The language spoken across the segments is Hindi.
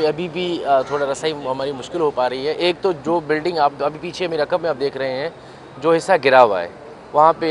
पे अभी भी थोड़ा रसाई हमारी मुश्किल हो पा रही है। एक तो जो बिल्डिंग आप अभी पीछे मेरे रकम में आप देख रहे हैं, जो हिस्सा गिरा हुआ है, वहाँ पे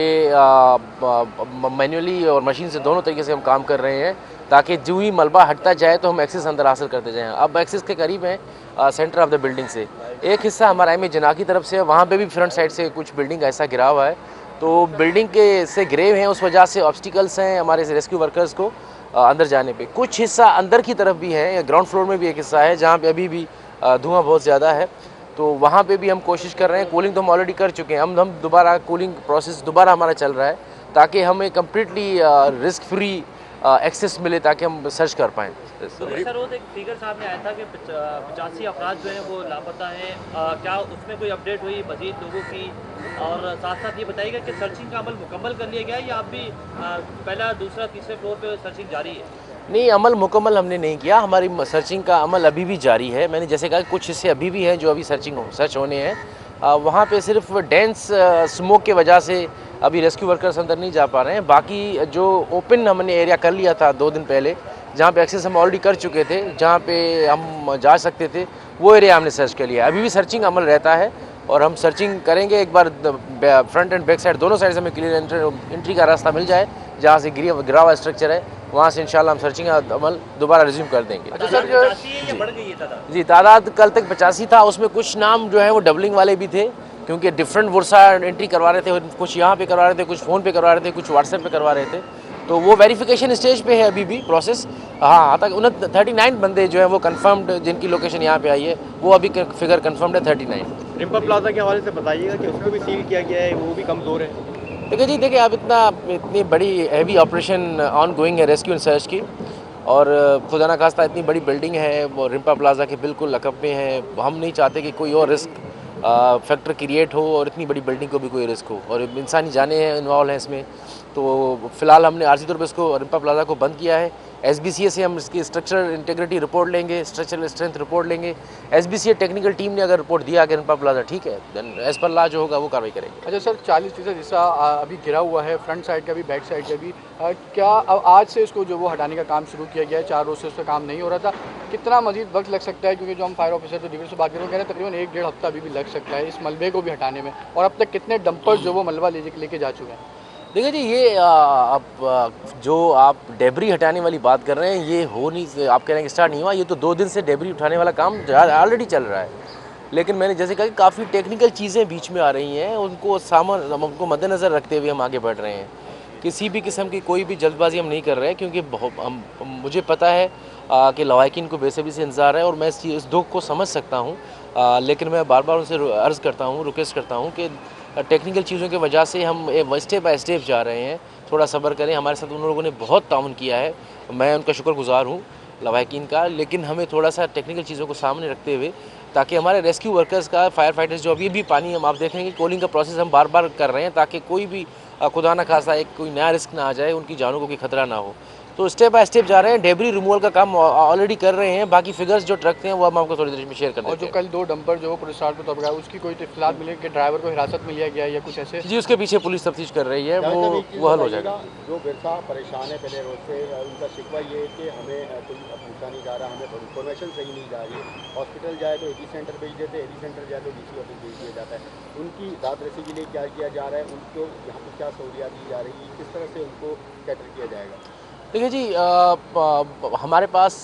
मैन्युअली और मशीन से दोनों तरीके से हम काम कर रहे हैं, ताकि जो ही मलबा हटता जाए तो हम एक्सेस अंदर हासिल करते जाएँ। अब एक्सेस के करीब हैं सेंटर ऑफ द बिल्डिंग से। एक हिस्सा हमारा एम ए जना की तरफ से है, वहाँ पे भी फ्रंट साइड से कुछ बिल्डिंग का हिस्सा गिरा हुआ है। तो बिल्डिंग के से गिरे हुए हैं, उस वजह से ऑब्स्टिकल्स हैं हमारे रेस्क्यू वर्कर्स को अंदर जाने पे। कुछ हिस्सा अंदर की तरफ भी है, ग्राउंड फ्लोर में भी एक हिस्सा है जहाँ पे अभी भी धुआं बहुत ज़्यादा है। तो वहाँ पे भी हम कोशिश कर रहे हैं। कूलिंग तो हम ऑलरेडी कर चुके हैं, हम दोबारा कूलिंग प्रोसेस दोबारा हमारा चल रहा है, ताकि हमें कम्प्लीटली रिस्क फ्री एक्सेस मिले, ताकि हम सर्च कर पाएँ। सर रोज़ एक फिगर सामने आया था कि 85 अफराद जो हैं वो लापता हैं। क्या उसमें कोई अपडेट हुई मज़ीद लोगों की? और साथ साथ ये बताइएगा कि सर्चिंग का अमल मुकम्मल कर लिया गया है या अब भी पहला दूसरा तीसरे फ्लोर पे सर्चिंग जारी है? नहीं, अमल मुकम्मल हमने नहीं किया, हमारी सर्चिंग का अमल अभी भी जारी है। मैंने जैसे कहा, कुछ हिस्से अभी भी हैं जो अभी सर्च होने हैं। वहाँ पे सिर्फ डेंस स्मोक की वजह से अभी रेस्क्यू वर्कर्स अंदर नहीं जा पा रहे हैं। बाकी जो ओपन हमने एरिया कर लिया था 2 दिन पहले, जहाँ पे एक्सेस हम ऑलरेडी कर चुके थे, जहाँ पे हम जा सकते थे, वो एरिया हमने सर्च कर लिया। अभी भी सर्चिंग अमल रहता है और हम सर्चिंग करेंगे। एक बार फ्रंट एंड बैक साइड दोनों साइड से हमें क्लियर एंट्री का रास्ता मिल जाए, जहाँ से गिरा हुआ स्ट्रक्चर है, वहाँ से इंशाल्लाह हम सर्चिंग अमल दोबारा रिज्यूम कर देंगे। अच्छा सर, जो ये बढ़ गई है तादाद? जी, तादाद कल तक 85 था। उसमें कुछ नाम जो है वो डबलिंग वाले भी थे, क्योंकि डिफरेंट वर्षा एंट्री करवा रहे थे। कुछ यहाँ पे करवा रहे थे, कुछ फ़ोन पे करवा रहे थे, कुछ व्हाट्सएप पे करवा रहे थे। तो वो वेरिफिकेशन स्टेज पे है अभी भी प्रोसेस। हाँ, तक 39 बंदे जो हैं वो कंफर्म्ड, जिनकी लोकेशन यहाँ पे आई है, वो अभी फिगर कंफर्म्ड है 39। रिम्पा प्लाजा के हवाले से बताइएगा कि उसको भी सील किया गया है, वो भी कमज़ोर है। देखिए अब इतनी बड़ी हैवी ऑपरेशन ऑन गोइंग है रेस्क्यू एंड सर्च की, और खुदा ना खास्ता इतनी बड़ी बिल्डिंग है वो रिम्पा प्लाजा के बिल्कुल लकब में है। हम नहीं चाहते कि कोई और रिस्क फैक्टर क्रिएट हो और इतनी बड़ी बिल्डिंग को भी कोई रिस्क हो, और इंसानी जाने इन्वॉल्व हैं इसमें। तो फिलहाल हमने आर्जी तौर पर इसको रिम्पा प्लाजा को बंद किया है। SBCA से हम इसकी स्ट्रक्चरल इंटीग्रिटी रिपोर्ट लेंगे, स्ट्रक्चरल स्ट्रेंथ रिपोर्ट लेंगे। SBCA टेक्निकल टीम ने अगर रिपोर्ट दिया कि रिम्पा प्लाजा ठीक है, देन एज पर लॉ जो होगा वो कार्रवाई करेंगे। अच्छा सर, 40% हिस्सा अभी गिरा हुआ है, फ्रंट साइड का भी, बैक साइड का भी। क्या अब आज से इसको जो वो हटाने का काम शुरू किया गया है? 4 रोज से उसका काम नहीं हो रहा था। कितना मजीद वक्त लग सकता है? क्योंकि जो हम फायर ऑफिसर तो डिवीजन से बात कर रहे हैं, तकरीबन 1-1.5 हफ्ता अभी भी लग सकता है इस मलबे को भी हटाने में। और अब तक कितने डंपर जो वो मलबा लेके जा चुके हैं? देखिए जी, ये अब जो आप डेबरी हटाने वाली बात कर रहे हैं, ये हो नहीं, आप कह रहे हैं कि स्टार्ट नहीं हुआ। ये तो 2 दिन से डेबरी उठाने वाला काम ऑलरेडी चल रहा है। लेकिन मैंने जैसे कहा कि काफ़ी टेक्निकल चीज़ें बीच में आ रही हैं, उनको मद्देनज़र रखते हुए हम आगे बढ़ रहे हैं। किसी भी किस्म की कोई भी जल्दबाजी हम नहीं कर रहे हैं, क्योंकि मुझे पता है कि लवाहिकीन को बेसब्री से इंतज़ार है, और मैं इस दुख को समझ सकता हूँ। लेकिन मैं बार बार उनसे अर्ज़ करता हूँ, रिक्वेस्ट करता हूँ कि टेक्निकल चीज़ों की वजह से हम स्टेप बाय स्टेप जा रहे हैं। थोड़ा सब्र करें। हमारे साथ उन लोगों ने बहुत ताउन किया है, मैं उनका शुक्रगुज़ार हूँ लवाहिकीन का। लेकिन हमें थोड़ा सा टेक्निकल चीज़ों को सामने रखते हुए, ताकि हमारे रेस्क्यू वर्कर्स का, फायर फाइटर्स जो अभी भी पानी, हम आप देखेंगे कूलिंग का प्रोसेस हम बार बार कर रहे हैं, ताकि कोई भी खुदा ना खासा एक कोई नया रिस्क ना आ जाए, उनकी जानों को कोई खतरा ना हो। तो स्टेप बाय स्टेप जा रहे हैं। डेबरी रिमूवल का काम ऑलरेडी कर रहे हैं। बाकी फिगर्स जो ट्रक हैं वो हम आपको थोड़ी देर में शेयर कर देंगे। और जो कल 2 डंपर जो पुलिस पे तब गया, उसकी कोई इत्तलात मिली कि ड्राइवर को हिरासत में लिया गया या कुछ ऐसे? जी, उसके पीछे पुलिस तफ्तीश कर रही है, वो हल हो जाएगा। जो विरसा परेशान है पहले रोज से, उनका शिकवा ये है कि हमें कोई पूछा नहीं जा रहा, हमें इन्फॉर्मेशन सही नहीं जा रही है। हॉस्पिटल जाए तो AD सेंटर भेज देते, AD सेंटर जाए तो DC ऑफिस भेज दिया जाता है। उनकी दाद रसी के लिए क्या किया जा रहा है? उनको यहाँ पर क्या सहूलियात दी जा रही है? किस तरह से उनको कैटर किया जाएगा? देखिए जी, हमारे पास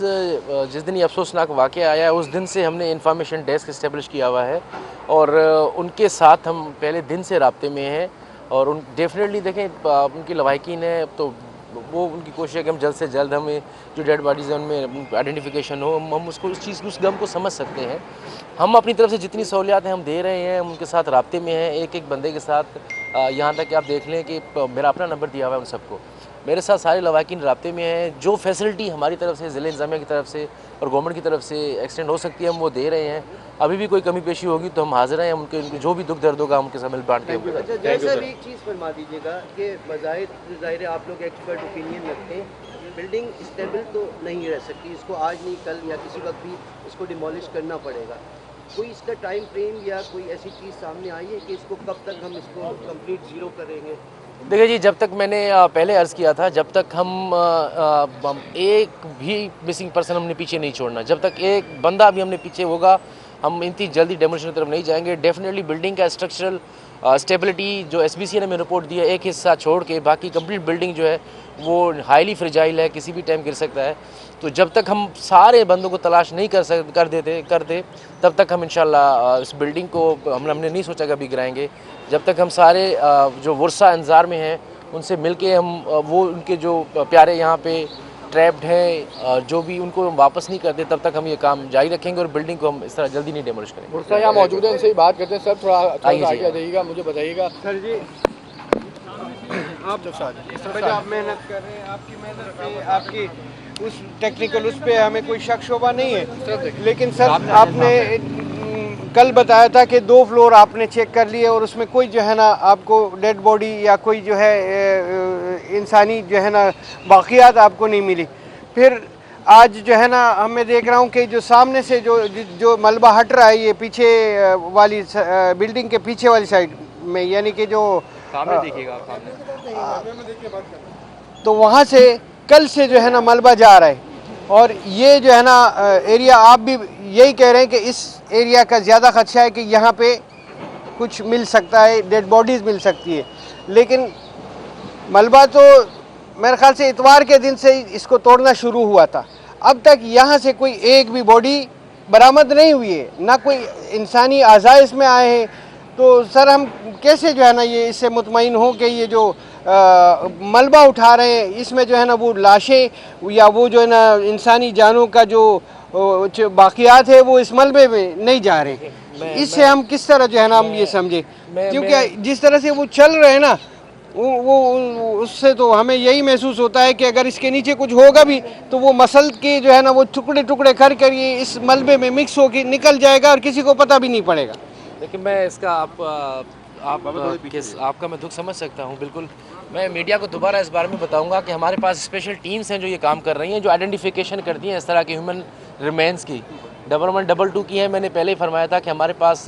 जिस दिन ये अफसोसनाक वाक़या आया है, उस दिन से हमने इंफॉर्मेशन डेस्क इस्टेब्लिश किया हुआ है, और उनके साथ हम पहले दिन से राब्ते में हैं। और डेफिनेटली देखें, उनकी लवाहिकीन है, तो वो उनकी कोशिश है कि हम जल्द से जल्द, हमें जो डेड बॉडीज़ हैं उनमें आइडेंटिफिकेशन हो, हम उसको उस गम को समझ सकते हैं। हम अपनी तरफ से जितनी सहूलियात हैं हम दे रहे हैं, हम उनके साथ राब्ते में हैं, एक बंदे के साथ। यहाँ तक कि आप देख लें कि मेरा अपना नंबर दिया हुआ है उन सबको। मेरे साथ सारे लवाहिकीन राब्ते में हैं। जो फैसिलिटी हमारी तरफ से, ज़िले इंतज़ामिया की तरफ से और गवर्नमेंट की तरफ से एक्सटेंड हो सकती है, हम वो दे रहे हैं। अभी भी कोई कमी पेशी होगी तो हम हाज़िर हैं, उनके जो भी दुख दर्द होगा हम उनके साथ मिल बांट के। अच्छा जैसा भी एक चीज़ फरमा दीजिएगा कि ज़ाहिर है आप लोग एक्सपर्ट ओपिनियन रखते हैं, बिल्डिंग स्टेबल तो नहीं रह सकती, इसको आज नहीं कल या किसी वक्त भी इसको डिमोलिश करना पड़ेगा। कोई इसका टाइम फ्रेम या कोई ऐसी चीज़ सामने आई है कि इसको कब तक हम इसको कंप्लीट ज़ीरो करेंगे? देखिए जी, जब तक मैंने पहले अर्ज़ किया था, जब तक हम एक भी मिसिंग पर्सन हमने पीछे नहीं छोड़ना, जब तक एक बंदा भी हमने पीछे होगा, हम इतनी जल्दी डेमोलिशन की तरफ नहीं जाएंगे। डेफिनेटली बिल्डिंग का स्ट्रक्चरल स्टेबिलिटी जो एसबीसी ने हमें रिपोर्ट दी है, एक हिस्सा छोड़ के बाकी कंप्लीट बिल्डिंग जो है वो हाईली फ्रेजाइल है, किसी भी टाइम गिर सकता है। तो जब तक हम सारे बंदों को तलाश नहीं करते तब तक हम इंशाल्लाह इस बिल्डिंग को हमने नहीं सोचा कभी गिराएंगे। जब तक हम सारे जो वर्षा इंतज़ार में हैं उनसे मिलके हम वो उनके जो प्यारे यहाँ पे ट्रैप्ड हैं जो भी उनको हम वापस नहीं करते, तब तक हम ये काम जारी रखेंगे और बिल्डिंग को हम इस तरह जल्दी नहीं डेमोलिश करेंगे। बुरसा यहाँ मौजूद है, इनसे ही बात करते हैं। सर थोड़ा आइए जी। आगे आ जाइएगा, मुझे बताइएगा। सर जी, आप मेहनत कर रहे हैं, आपकी मेहनत पे, आपकी उस टेक्निकल उस पे हमें कोई शक शोभा नहीं है, लेकिन सर आपने कल बताया था कि 2 फ्लोर आपने चेक कर लिए और उसमें कोई जो है ना आपको डेड बॉडी या कोई जो है इंसानी जो है ना बाक़ियात आपको नहीं मिली। फिर आज जो है ना मैं देख रहा हूँ कि जो सामने से जो मलबा हट रहा है, ये पीछे वाली बिल्डिंग के पीछे वाली साइड में, यानी कि जो सामने देखिएगा आप, सामने तो वहाँ से कल से जो है ना मलबा जा रहा है। और ये जो है ना एरिया, आप भी यही कह रहे हैं कि इस एरिया का ज़्यादा खदशा है कि यहाँ पे कुछ मिल सकता है, डेड बॉडीज़ मिल सकती है। लेकिन मलबा तो मेरे ख्याल से इतवार के दिन से इसको तोड़ना शुरू हुआ था, अब तक यहाँ से कोई एक भी बॉडी बरामद नहीं हुई है, ना कोई इंसानी आज़ा इसमें आए हैं। तो सर हम कैसे जो है ना ये इससे मुतमईन हो कि ये जो मलबा उठा रहे हैं इसमें जो है ना वो लाशें या वो जो है ना इंसानी जानों का जो बाक़ियात है वो इस मलबे में नहीं जा रहे। इससे हम किस तरह जो है ना हम ये समझे, क्योंकि जिस तरह से वो चल रहे हैं ना वो उससे तो हमें यही महसूस होता है कि अगर इसके नीचे कुछ होगा भी तो वो मसल के जो है ना वो टुकड़े टुकड़े कर ये इस मलबे में मिक्स होकर निकल जाएगा और किसी को पता भी नहीं पड़ेगा। देखिए, मैं इसका आपका मैं दुख समझ सकता हूँ बिल्कुल। मैं मीडिया को दोबारा इस बारे में बताऊंगा कि हमारे पास स्पेशल टीम्स हैं जो ये काम कर रही हैं, जो आइडेंटिफिकेशन करती हैं इस तरह के ह्यूमन रिमेन्स की। 1112 की है, मैंने पहले ही फरमाया था कि हमारे पास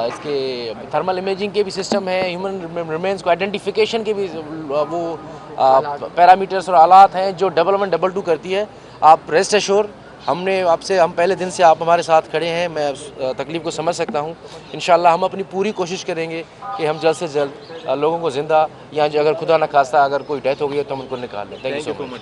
इसके थर्मल इमेजिंग के भी सिस्टम है, ह्यूमन रिमेन्स को आइडेंटिफिकेशन के भी वो पैरामीटर्स और आलात हैं जो 1112 करती है। आप रेस्ट एश्योर, हम पहले दिन से आप हमारे साथ खड़े हैं, मैं उस तकलीफ़ को समझ सकता हूँ। इंशाल्लाह हम अपनी पूरी कोशिश करेंगे कि हम जल्द से जल्द लोगों को ज़िंदा, या अगर खुदा न खास्ता अगर कोई डेथ हो गई है तो हम उनको निकाल लें। Thank you so much.